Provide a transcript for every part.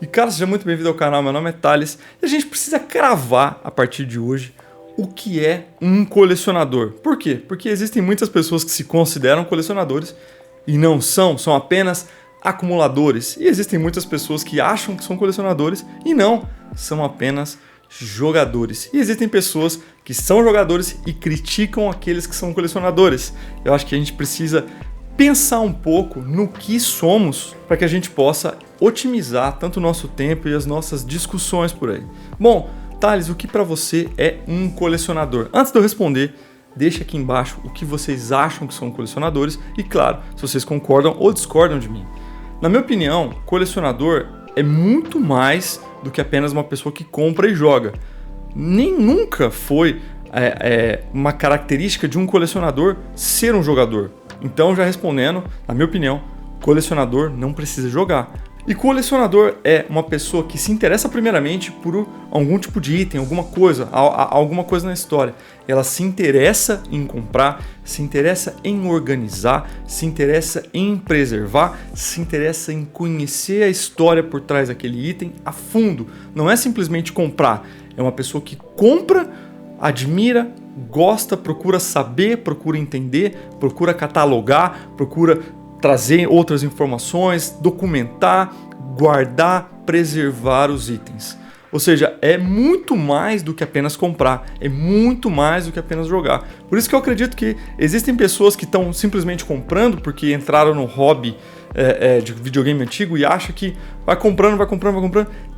E cara, seja muito bem-vindo ao canal, meu nome é Thales e a gente precisa cravar a partir de hoje o que é um colecionador. Por quê? Porque existem muitas pessoas que se consideram colecionadores e não são, são apenas acumuladores. E existem muitas pessoas que acham que são colecionadores e não, são apenas jogadores. E existem pessoas que são jogadores e criticam aqueles que são colecionadores. Eu acho que a gente precisa pensar um pouco no que somos para que a gente possa otimizar tanto o nosso tempo e as nossas discussões por aí. Bom, Thales, o que para você é um colecionador? Antes de eu responder, deixa aqui embaixo o que vocês acham que são colecionadores e, claro, se vocês concordam ou discordam de mim. Na minha opinião, colecionador é muito mais do que apenas uma pessoa que compra e joga. Nem nunca foi uma característica de um colecionador ser um jogador. Então, já respondendo, na minha opinião, colecionador não precisa jogar. E colecionador é uma pessoa que se interessa primeiramente por algum tipo de item, alguma coisa na história. Ela se interessa em comprar, se interessa em organizar, se interessa em preservar, se interessa em conhecer a história por trás daquele item a fundo. Não é simplesmente comprar, é uma pessoa que compra, admira, gosta, procura saber, procura entender, procura catalogar, procura trazer outras informações, documentar, guardar, preservar os itens. Ou seja, é muito mais do que apenas comprar, é muito mais do que apenas jogar. Por isso que eu acredito que existem pessoas que estão simplesmente comprando porque entraram no hobby de videogame antigo e acha que vai comprando,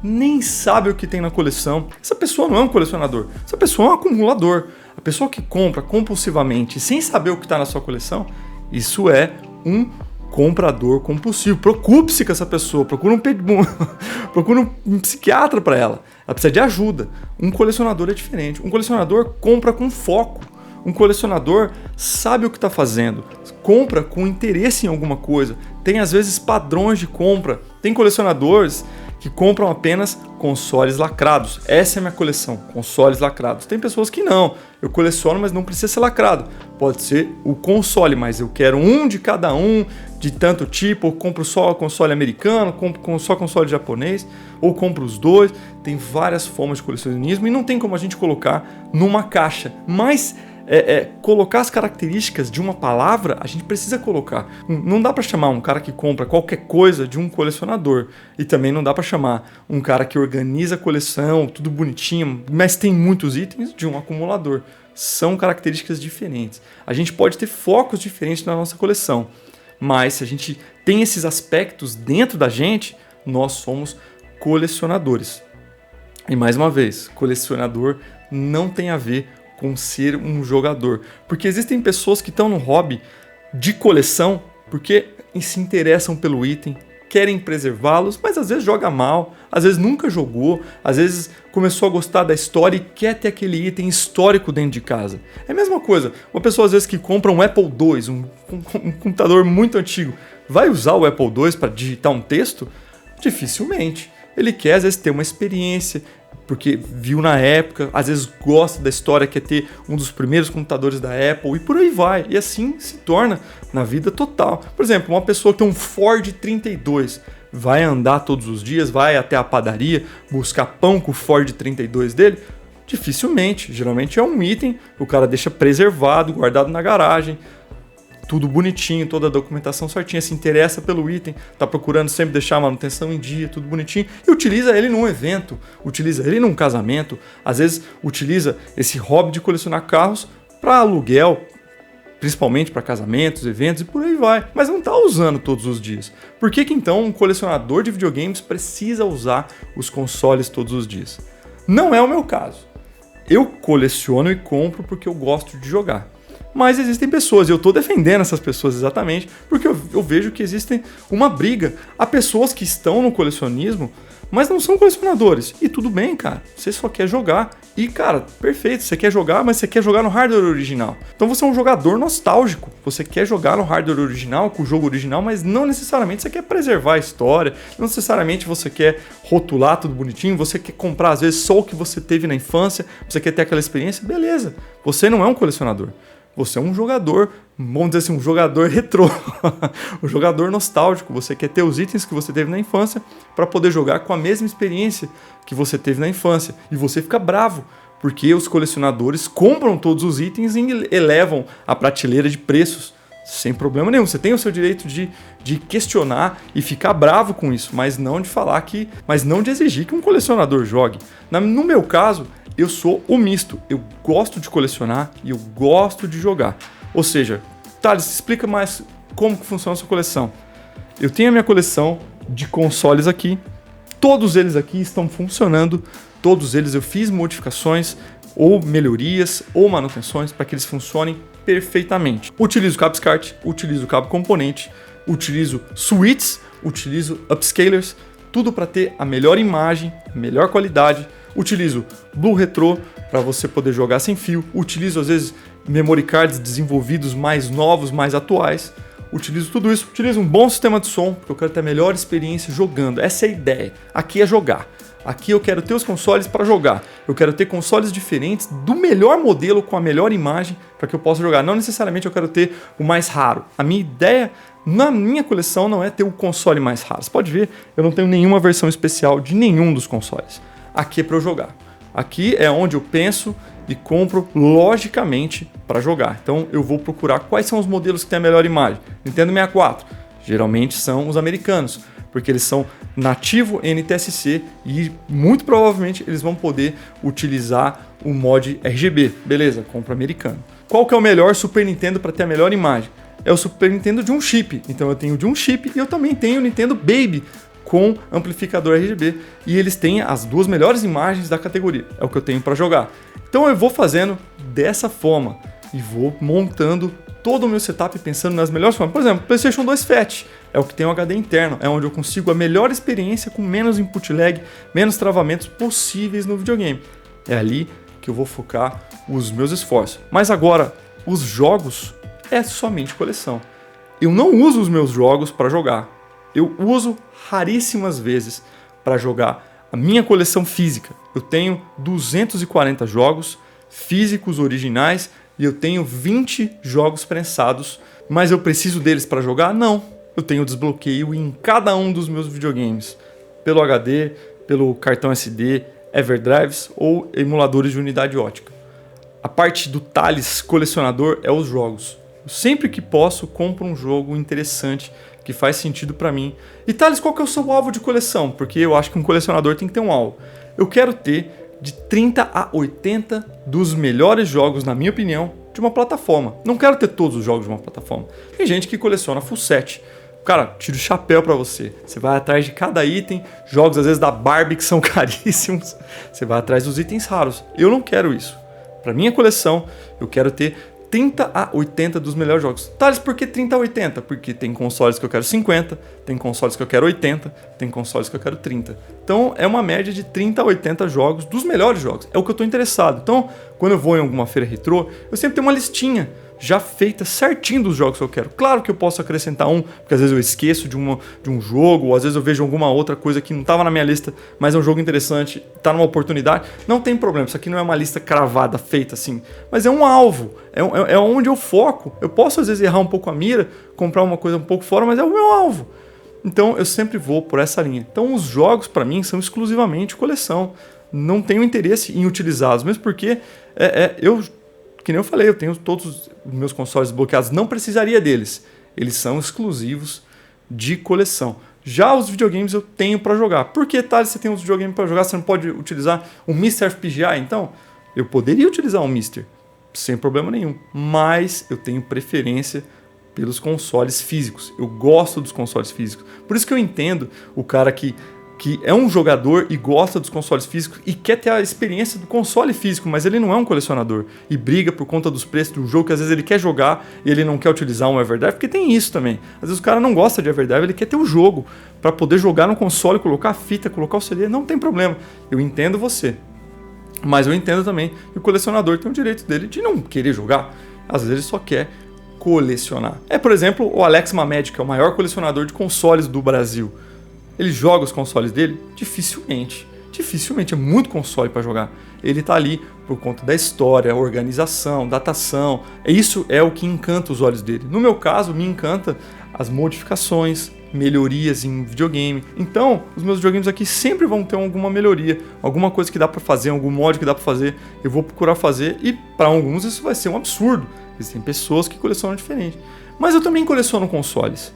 nem sabe o que tem na coleção. Essa pessoa não é um colecionador, essa pessoa é um acumulador. A pessoa que compra compulsivamente sem saber o que está na sua coleção, isso é um comprador compulsivo. Preocupe-se com essa pessoa, procura um psiquiatra para ela. Ela precisa de ajuda. Um colecionador é diferente. Um colecionador compra com foco. Um colecionador sabe o que está fazendo, compra com interesse em alguma coisa, tem às vezes padrões de compra. Tem colecionadores que compram apenas consoles lacrados. Essa é a minha coleção, consoles lacrados. Tem pessoas que não, eu coleciono, mas não precisa ser lacrado. Pode ser o console, mas eu quero um de cada um, de tanto tipo, ou compro só console americano, compro só console japonês, ou compro os dois. Tem várias formas de colecionismo e não tem como a gente colocar numa caixa, mas colocar as características de uma palavra, a gente precisa colocar. Não dá para chamar um cara que compra qualquer coisa de um colecionador. E também não dá para chamar um cara que organiza a coleção, tudo bonitinho, mas tem muitos itens, de um acumulador. São características diferentes. A gente pode ter focos diferentes na nossa coleção. Mas se a gente tem esses aspectos dentro da gente, nós somos colecionadores. E mais uma vez, colecionador não tem a ver com ser um jogador. Porque existem pessoas que estão no hobby de coleção porque se interessam pelo item, querem preservá-los, mas às vezes joga mal, às vezes nunca jogou, às vezes começou a gostar da história e quer ter aquele item histórico dentro de casa. É a mesma coisa, uma pessoa às vezes que compra um Apple II, um computador muito antigo, vai usar o Apple II para digitar um texto? Dificilmente. Ele quer às vezes ter uma experiência, porque viu na época, às vezes gosta da história, quer ter um dos primeiros computadores da Apple e por aí vai. E assim se torna na vida total. Por exemplo, uma pessoa que tem um Ford 32, vai andar todos os dias, vai até a padaria buscar pão com o Ford 32 dele? Dificilmente. Geralmente é um item, o cara deixa preservado, guardado na garagem, tudo bonitinho, toda a documentação certinha, se interessa pelo item, tá procurando sempre deixar a manutenção em dia, tudo bonitinho, e utiliza ele num evento, utiliza ele num casamento, às vezes utiliza esse hobby de colecionar carros para aluguel, principalmente para casamentos, eventos e por aí vai, mas não tá usando todos os dias. Por que então um colecionador de videogames precisa usar os consoles todos os dias? Não é o meu caso. Eu coleciono e compro porque eu gosto de jogar. Mas existem pessoas, e eu estou defendendo essas pessoas exatamente, porque eu vejo que existe uma briga. Há pessoas que estão no colecionismo, mas não são colecionadores. E tudo bem, cara, você só quer jogar. E, cara, perfeito, você quer jogar, mas você quer jogar no hardware original. Então você é um jogador nostálgico. Você quer jogar no hardware original, com o jogo original, mas não necessariamente você quer preservar a história, não necessariamente você quer rotular tudo bonitinho, você quer comprar, às vezes, só o que você teve na infância, você quer ter aquela experiência, beleza. Você não é um colecionador. Você é um jogador, vamos dizer assim, um jogador retrô, um jogador nostálgico. Você quer ter os itens que você teve na infância para poder jogar com a mesma experiência que você teve na infância. E você fica bravo, porque os colecionadores compram todos os itens e elevam a prateleira de preços sem problema nenhum. Você tem o seu direito de questionar e ficar bravo com isso, mas não de exigir que um colecionador jogue. No meu caso, eu sou o misto. Eu gosto de colecionar e eu gosto de jogar. Ou seja, Thales, explica mais como que funciona a sua coleção. Eu tenho a minha coleção de consoles aqui. Todos eles aqui estão funcionando. Todos eles eu fiz modificações ou melhorias ou manutenções para que eles funcionem perfeitamente. Utilizo cabo SCART, utilizo cabo componente, utilizo switches, utilizo upscalers, tudo para ter a melhor imagem, melhor qualidade. Utilizo Blue Retro para você poder jogar sem fio. Utilizo às vezes memory cards desenvolvidos mais novos, mais atuais. Utilizo tudo isso. Utilizo um bom sistema de som, porque eu quero ter a melhor experiência jogando. Essa é a ideia. Aqui é jogar. Aqui eu quero ter os consoles para jogar. Eu quero ter consoles diferentes do melhor modelo com a melhor imagem para que eu possa jogar. Não necessariamente eu quero ter o mais raro. A minha ideia na minha coleção não é ter o console mais raro. Você pode ver, eu não tenho nenhuma versão especial de nenhum dos consoles. Aqui é para eu jogar. Aqui é onde eu penso e compro logicamente para jogar. Então eu vou procurar quais são os modelos que têm a melhor imagem. Nintendo 64, geralmente são os americanos, porque eles são nativo NTSC e muito provavelmente eles vão poder utilizar o mod RGB. Beleza, compra americano. Qual que é o melhor Super Nintendo para ter a melhor imagem? É o Super Nintendo de um chip. Então eu tenho de um chip e eu também tenho o Nintendo Baby com amplificador RGB. E eles têm as duas melhores imagens da categoria. É o que eu tenho para jogar. Então eu vou fazendo dessa forma e vou montando todo o meu setup pensando nas melhores formas. Por exemplo, PlayStation 2 Fat é o que tem o HD interno, é onde eu consigo a melhor experiência com menos input lag, menos travamentos possíveis no videogame. É ali que eu vou focar os meus esforços. Mas agora, os jogos é somente coleção. Eu não uso os meus jogos para jogar. Eu uso raríssimas vezes para jogar a minha coleção física. Eu tenho 240 jogos físicos originais e eu tenho 20 jogos prensados, mas eu preciso deles para jogar? Não. Eu tenho desbloqueio em cada um dos meus videogames, pelo HD, pelo cartão SD, Everdrives ou emuladores de unidade ótica. A parte do Thales colecionador é os jogos. Eu, sempre que posso, compro um jogo interessante que faz sentido para mim. E Thales, qual que é o seu alvo de coleção? Porque eu acho que um colecionador tem que ter um alvo. Eu quero ter de 30 a 80 dos melhores jogos, na minha opinião, de uma plataforma. Não quero ter todos os jogos de uma plataforma. Tem gente que coleciona full set. Cara, tira o chapéu pra você. Você vai atrás de cada item, jogos às vezes da Barbie que são caríssimos. Você vai atrás dos itens raros. Eu não quero isso. Pra minha coleção, eu quero ter 30 a 80 dos melhores jogos. Thales, por que 30 a 80? Porque tem consoles que eu quero 50, tem consoles que eu quero 80, tem consoles que eu quero 30. Então é uma média de 30 a 80 jogos dos melhores jogos. É o que eu estou interessado. Então, quando eu vou em alguma feira retrô, eu sempre tenho uma listinha já feita certinho dos jogos que eu quero. Claro que eu posso acrescentar um, porque às vezes eu esqueço de um jogo, ou às vezes eu vejo alguma outra coisa que não estava na minha lista, mas é um jogo interessante, está numa oportunidade. Não tem problema, isso aqui não é uma lista cravada, feita assim, mas é um alvo, é onde eu foco. Eu posso às vezes errar um pouco a mira, comprar uma coisa um pouco fora, mas é o meu alvo. Então eu sempre vou por essa linha. Então os jogos para mim são exclusivamente coleção. Não tenho interesse em utilizá-los, mesmo porque que nem eu falei, eu tenho todos os meus consoles bloqueados, não precisaria deles. Eles são exclusivos de coleção. Já os videogames eu tenho para jogar. Por que, Thales, você tem os videogames para jogar, você não pode utilizar um Mr. FPGA? Então, eu poderia utilizar um Mr. sem problema nenhum. Mas eu tenho preferência pelos consoles físicos. Eu gosto dos consoles físicos. Por isso que eu entendo o cara que é um jogador e gosta dos consoles físicos e quer ter a experiência do console físico, mas ele não é um colecionador e briga por conta dos preços de um jogo que às vezes ele quer jogar e ele não quer utilizar um Everdrive, porque tem isso também. Às vezes o cara não gosta de Everdrive, ele quer ter o jogo para poder jogar no console, colocar a fita, colocar o CD, não tem problema. Eu entendo você, mas eu entendo também que o colecionador tem o direito dele de não querer jogar. Às vezes ele só quer colecionar. Por exemplo, o Alex Mamed, que é o maior colecionador de consoles do Brasil. Ele joga os consoles dele? Dificilmente. Dificilmente, é muito console para jogar. Ele tá ali por conta da história, organização, datação. Isso é o que encanta os olhos dele. No meu caso, me encanta as modificações, melhorias em videogame. Então, os meus videogames aqui sempre vão ter alguma melhoria, alguma coisa que dá para fazer, algum mod que dá para fazer, eu vou procurar fazer e para alguns isso vai ser um absurdo. Existem pessoas que colecionam diferente. Mas eu também coleciono consoles.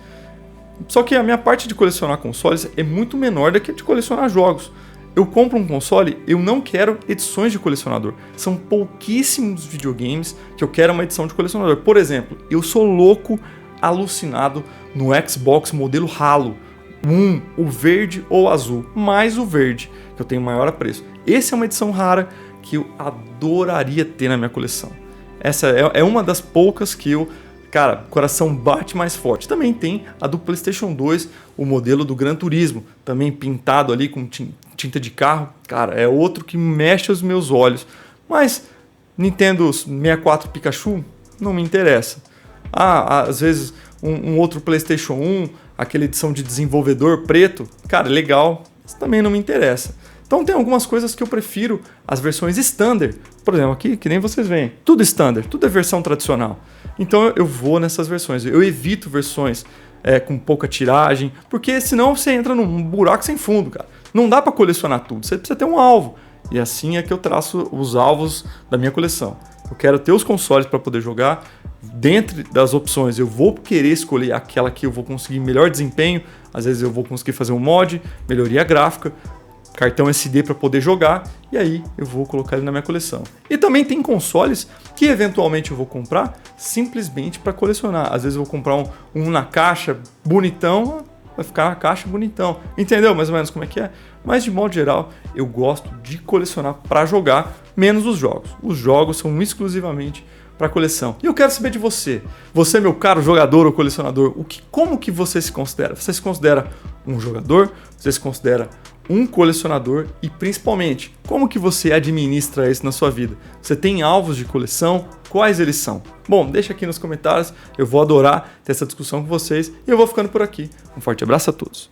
Só que a minha parte de colecionar consoles é muito menor do que a de colecionar jogos. Eu compro um console, eu não quero edições de colecionador. São pouquíssimos videogames que eu quero uma edição de colecionador. Por exemplo, eu sou louco, alucinado no Xbox modelo Halo. O verde ou o azul, mais o verde, que eu tenho maior apreço. Essa é uma edição rara que eu adoraria ter na minha coleção. Essa é uma das poucas que eu... Cara, o coração bate mais forte. Também tem a do PlayStation 2, o modelo do Gran Turismo, também pintado ali com tinta de carro. Cara, é outro que mexe os meus olhos. Mas Nintendo 64 Pikachu não me interessa. Às vezes um outro PlayStation 1, aquela edição de desenvolvedor preto, cara, legal, mas também não me interessa. Então tem algumas coisas que eu prefiro as versões standard. Por exemplo, aqui, que nem vocês veem, tudo standard, tudo é versão tradicional. Então eu vou nessas versões, eu evito versões com pouca tiragem, porque senão você entra num buraco sem fundo, cara. Não dá para colecionar tudo, você precisa ter um alvo. E assim é que eu traço os alvos da minha coleção. Eu quero ter os consoles para poder jogar. Dentre das opções, eu vou querer escolher aquela que eu vou conseguir melhor desempenho. Às vezes eu vou conseguir fazer um mod, melhoria gráfica, cartão SD para poder jogar, e aí eu vou colocar ele na minha coleção. E também tem consoles que eventualmente eu vou comprar simplesmente para colecionar. Às vezes eu vou comprar um na caixa bonitão, vai ficar na caixa bonitão. Entendeu mais ou menos como é que é? Mas de modo geral, eu gosto de colecionar para jogar, menos os jogos. Os jogos são exclusivamente para coleção. E eu quero saber de você. Você, meu caro jogador ou colecionador, como que você se considera? Você se considera um jogador? Você se considera um colecionador? E principalmente, como que você administra isso na sua vida? Você tem alvos de coleção? Quais eles são? Bom, deixa aqui nos comentários. Eu vou adorar ter essa discussão com vocês. E eu vou ficando por aqui. Um forte abraço a todos.